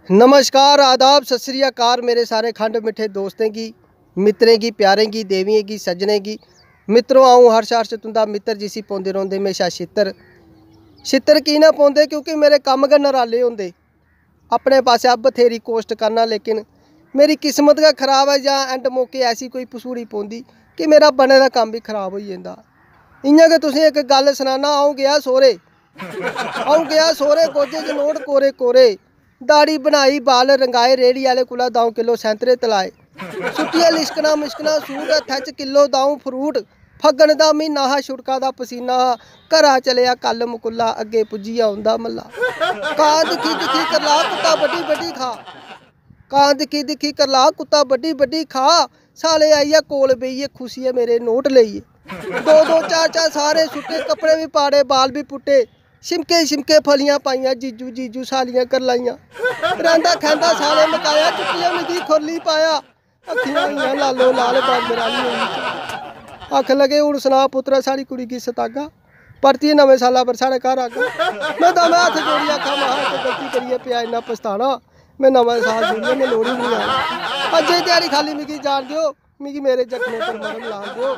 नमस्कार, आदाब, सत श्री अकाल मेरे सारे खंड मिठे दोस्तें की, मित्रें की, प्यारें की, देवियों की, सज्जने की। मित्रों आऊँ हर्ष तुंदा मित्र जिसी पौंदे रौंदे हमेशा छित्तर की ना पौंदे क्योंकि मेरे कम गै नराले होंदे। अपने पासे अब बथेरी कोश्ट करना लेकिन मेरी किस्मत गै खराब है जां एंड मौके ऐसी कोई पसूड़ी पौंदी कि मेरा बने दा कम्म भी खराब हो जांदा। इ'यां गै तुसें इक गल्ल सनाना, अ'ऊं गया सोहरे गोजे च नोट कोरे कोरे, दाड़ी बनाई बाल रंगाए, रेड़ी आह्ले कोला 2 किलो सैंतरे तलाए, सुट्टियां लिशकना मुश्कना सूट हत्थै च किलो 2 फ्रूट, फग्गन दा म्हीना हा छुड़का दा पसीना हा, घरा चलेआ कल मकुल्ला अग्गे पुज्जिया औंदा मल्ला। कां दिक्खी दिक्खी करला कुत्ता बड्डी बड्डी खा, कां दिक्खी दिक्खी करला कुत्ता बड्डी बड्डी खा, साले आइया कोल बेहियै खुशिये मेरे नोट लेइयै, 2-2 4-4 सारे सुट्टे, कपड़े भी पाड़े बाल भी पुट्टे, शिमके फलियां पाइयां, जीजू जीजू सालियां कर लाइयां, रैंदा खैंदा साले मकाया, चुक्किया मिगी खुरली पाया, अक्खियां होइयां लालो लाल बांदर आह्ली होई। आख लगे हुण सना पुत्तरा साढ़ी कुड़ी गी सतागा, परतियै नमें साला पर साढ़े घर आगा। मैं दमै हत्थ जोड़ी आखा महा इक गलती करियै पेआ इन्ना पछताना, मैं नमां साल जोड़ियै मैं लोहड़ी मनाई, अज्जे ध्याड़ी खाली मिगी जान दियो, मिगी मेरे जख्में पर मरहम लान दियो।